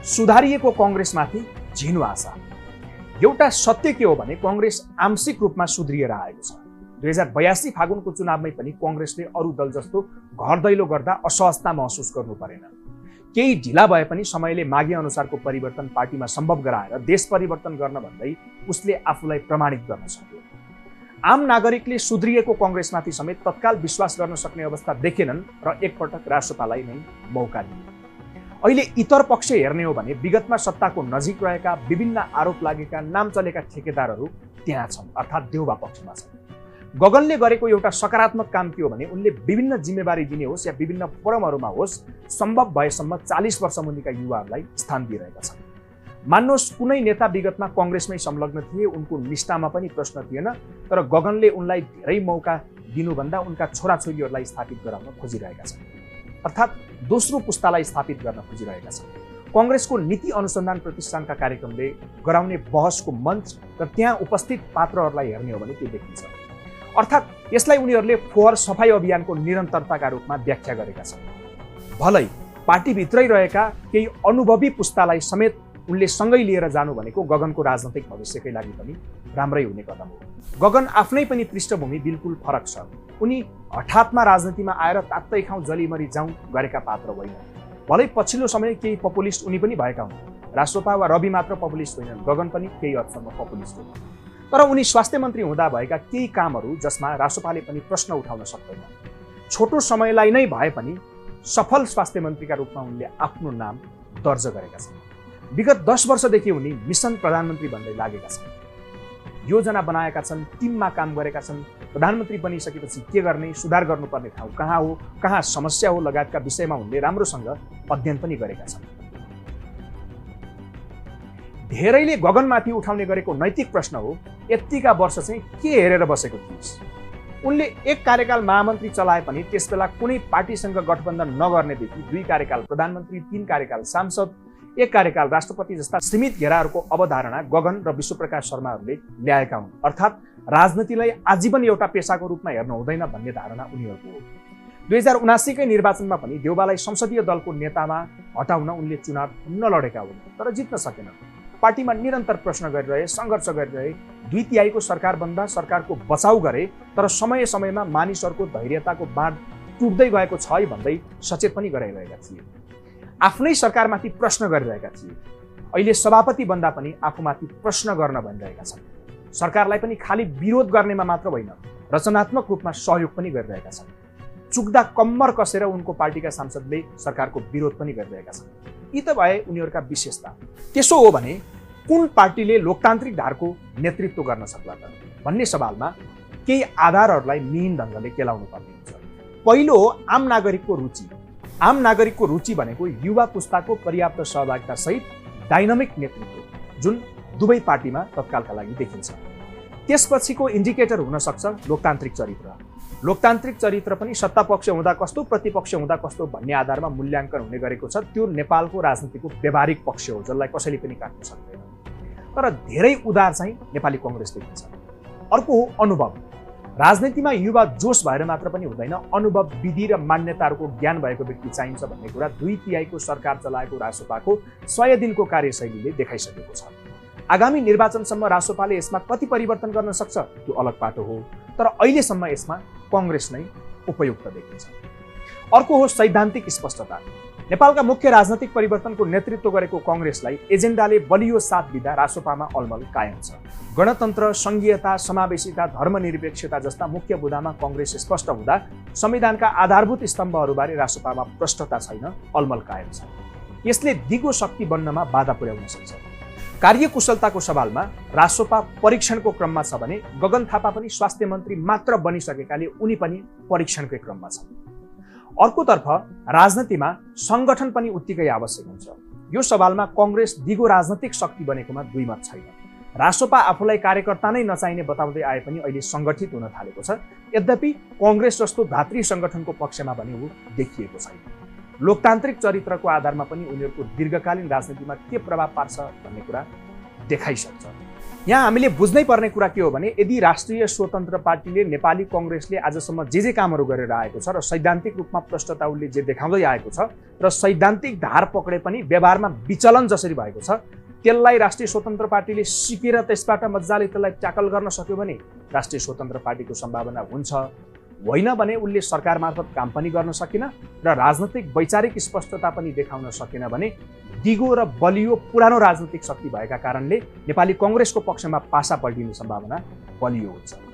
सुधारिएको कङ्ग्रेसमाथि झिनो आशा। एउटा सत्य के हो भने कङ्ग्रेस आंशिक रूपमा सुध्रिएर आएको छ। 2082 फागुनको चुनावमै पनि कङ्ग्रेसले अरू दल जस्तो घर दैलो गर्दा असहजता महसुस गर्नु परेन। केही ढिला भए पनि समयले मागे अनुसारको परिवर्तन पार्टीमा सम्भव गराएर देश परिवर्तन गर्न भन्दै उसले आफूलाई प्रमाणित गर्न सक्यो। आम नागरिकले सुध्रिएको कङ्ग्रेसमाथि समेत तत्काल विश्वास गर्न सक्ने अवस्था देखेनन् र एकपटक रासोपालाई नै मौका दिए। अहिले इतर पक्ष हेर्ने हो भने विगतमा सत्ताको नजिक रहेका विभिन्न आरोप लागेका नाम चलेका ठेकेदारहरू त्यहाँ छन्, अर्थात् देउबा पक्षमा छन्। गगनले गरेको एउटा सकारात्मक काम के हो भने उनले विभिन्न जिम्मेवारी दिने होस् या विभिन्न फोरमहरूमा होस् सम्भव भएसम्म 40 वर्ष मुनिका युवाहरूलाई स्थान दिइरहेका छन्। मान्नुहोस् कुनै नेता विगतमा कङ्ग्रेसमै संलग्न थिए, उनको निष्ठामा पनि प्रश्न थिएन, तर गगनले उनलाई धेरै मौका दिनुभन्दा उनका छोराछोरीहरूलाई स्थापित गराउन खोजिरहेका छन्, अर्थात् दोस्रो पुस्तालाई स्थापित गर्न खोजिरहेका छन्। कङ्ग्रेसको नीति अनुसन्धान प्रतिष्ठानका कार्यक्रमले गराउने बहसको मञ्च र त्यहाँ उपस्थित पात्रहरूलाई हेर्ने हो भने के देखिन्छ, अर्थात् यसलाई उनीहरूले फोहोर सफाई अभियानको निरन्तरताका रूपमा व्याख्या गरेका छन्। भलै पार्टीभित्रै रहेका केही अनुभवी पुस्तालाई समेत उनले सँगै लिएर जानु भनेको गगनको राजनैतिक भविष्यकै लागि पनि राम्रै हुने कदम हो। गगन आफ्नै पनि पृष्ठभूमि बिल्कुल फरक छ। उनी हठातमा राजनीतिमा आएर तात्तै खाउँ जलिमरी जाउँ गरेका पात्र होइन। भलै पछिल्लो समय केही पपुलिस्ट उनी पनि भएका हुन्। रासोपा वा रवि मात्र पपुलिस्ट होइनन्, गगन पनि केही हदसम्म पपुलिस्ट हो। तर उनी स्वास्थ्य मन्त्री हुँदा भएका केही कामहरू जसमा रासोपाले पनि प्रश्न उठाउन सक्दैन। छोटो समयलाई नै भए पनि सफल स्वास्थ्य मन्त्रीका रूपमा उनले आफ्नो नाम दर्ज गरेका छन्। विगत 10 वर्षदेखि उनी मिसन प्रधानमन्त्री भन्दै लागेका छन्, योजना बनाएका छन्, टिममा काम गरेका छन्। प्रधानमन्त्री बनिसकेपछि के गर्ने, सुधार गर्नुपर्ने ठाउँ कहाँ हो, कहाँ समस्या हो लगायतका विषयमा उनले राम्रोसँग अध्ययन पनि गरेका छन्। धेरैले गगनमाथि उठाउने गरेको नैतिक प्रश्न हो, यतिका वर्ष चाहिँ के हेरेर बसेको थिइस्? उनले एक कार्यकाल महामन्त्री चलाए पनि त्यसबेला कुनै पार्टीसँग गठबन्धन नगर्नेदेखि 2 कार्यकाल प्रधानमन्त्री, 3 कार्यकाल सांसद, 1 कार्यकाल राष्ट्रपति जस्ता सीमित घेराहरूको अवधारणा गगन र विश्वप्रकाश शर्माहरूले ल्याएका हुन्। अर्थात् राजनीतिलाई आजीवन एउटा पेसाको रूपमा हेर्नु हुँदैन भन्ने धारणा उनीहरूको हो। 2079 कै निर्वाचनमा पनि देउबालाई संसदीय दलको नेतामा हटाउन उनले चुनाव नलडेका हुन्, तर जित्न सकेनन्। पार्टीमा निरन्तर प्रश्न गरिरहे, सङ्घर्ष गरिरहे, 2 तिहाईको सरकार बन्दा सरकारको बचाउ गरे, तर समय समयमा मानिसहरूको धैर्यताको बाँध टुट्दै गएको छ है भन्दै सचेत पनि गराइरहेका थिए। आफ्नै सरकारमाथि प्रश्न गरिरहेका थिए। अहिले सभापति बन्दा पनि आफूमाथि प्रश्न गर्न भनिरहेका छन्। सरकारलाई पनि खालि विरोध गर्नेमा मात्र होइन, रचनात्मक रूपमा सहयोग पनि गरिरहेका छन्। चुक्दा कम्मर कसेर उनको पार्टीका सांसदले सरकारको विरोध पनि गरिरहेका छन्। यी त भए उनीहरूका विशेषता। त्यसो हो भने कुन पार्टीले लोकतान्त्रिक धारको नेतृत्व गर्न सक्ला त भन्ने सवालमा केही आधारहरूलाई मिहिन ढङ्गले केलाउनु पर्ने हुन्छ। पहिलो हो आम नागरिकको रुचि। आम नागरिकको रुचि भनेको युवा पुस्ताको पर्याप्त सहभागिता सहित डाइनामिक नेतृत्व जुन दुवै पार्टीमा तत्कालका लागि देखिन्छ। त्यसपछिको इन्डिकेटर हुन सक्छ लोकतान्त्रिक चरित्र। लोकतान्त्रिक चरित्र पनि सत्ता पक्ष हुँदा कस्तो, प्रतिपक्ष हुँदा कस्तो भन्ने आधारमा मूल्याङ्कन हुने गरेको छ। त्यो नेपालको राजनीतिको व्यावहारिक पक्ष हो जसलाई कसैले पनि काट्न सक्दैन। तर धेरै उदार चाहिँ नेपाली कङ्ग्रेस देखिन्छ। अर्को हो अनुभव। राजनीतिमा युवा जोस भएर मात्र पनि हुँदैन, अनुभव, विधि र मान्यताहरूको ज्ञान भएको व्यक्ति चाहिन्छ भन्ने कुरा 2 तिहाईको सरकार चलाएको रासोपाको 100 दिनको कार्यशैलीले देखाइसकेको छ। आगामी निर्वाचनसम्म रासोपाले यसमा कति परिवर्तन गर्न सक्छ त्यो अलग पाटो हो, तर अहिलेसम्म यसमा कङ्ग्रेस नै उपयुक्त देखिन्छ। अर्को हो सैद्धान्तिक स्पष्टता। नेपालका मुख्य राजनैतिक परिवर्तनको नेतृत्व गरेको कङ्ग्रेसलाई एजेन्डाले बलियो साथ दिँदा रासोपामा अलमल कायम छ। गणतन्त्र, सङ्घीयता, समावेशिता, धर्मनिरपेक्षता जस्ता मुख्य बुँदामा कङ्ग्रेस स्पष्ट हुँदा संविधानका आधारभूत स्तम्भहरूबारे रासोपामा प्रष्टता छैन, अलमल कायम छ। यसले दिगो शक्ति बन्नमा बाधा पुर्याउन सक्छ। कार्यकुशलताको सवालमा रासोपा परीक्षणको क्रममा छ भने गगन थापा पनि स्वास्थ्य मन्त्री मात्र बनिसकेकाले उनी पनि परीक्षणकै क्रममा छन्। अर्कोतर्फ राजनीतिमा सङ्गठन पनि उत्तिकै आवश्यक हुन्छ। यो सवालमा कङ्ग्रेस दिगो राजनैतिक शक्ति बनेकोमा दुई मत छैन। रासोपा आफूलाई कार्यकर्ता नै नचाहिने बताउँदै आए पनि अहिले सङ्गठित हुन थालेको छ। यद्यपि कङ्ग्रेस जस्तो धात्री सङ्गठनको पक्षमा भने ऊ देखिएको छैन। लोकतान्त्रिक चरित्रको आधारमा पनि उनीहरूको दीर्घकालीन राजनीतिमा के प्रभाव पार्छ भन्ने कुरा देखाइसक्छ। यहाँ हामीले बुझ्नै पर्ने कुरा के हो भने यदि राष्ट्रिय स्वतन्त्र पार्टीले नेपाली कङ्ग्रेसले आजसम्म जे कामहरू गरेर आएको छ र सैद्धान्तिक रूपमा प्रष्टता उसले जे देखाउँदै आएको छ र सैद्धान्तिक धार पक्रे पनि व्यवहारमा विचलन जसरी भएको छ त्यसलाई राष्ट्रिय स्वतन्त्र पार्टीले सिकेर त्यसबाट मजाले त्यसलाई ट्याकल गर्न सक्यो भने राष्ट्रिय स्वतन्त्र पार्टीको सम्भावना हुन्छ। होइन भने उसले सरकार मार्फत काम पनि गर्न सकेन र राजनैतिक वैचारिक स्पष्टता पनि देखाउन सकेन भने दिगो र बलियो पुरानो राजनैतिक शक्ति भएका कारणले नेपाली कङ्ग्रेसको पक्षमा पासा पल्टिने सम्भावना बलियो हुन्छ।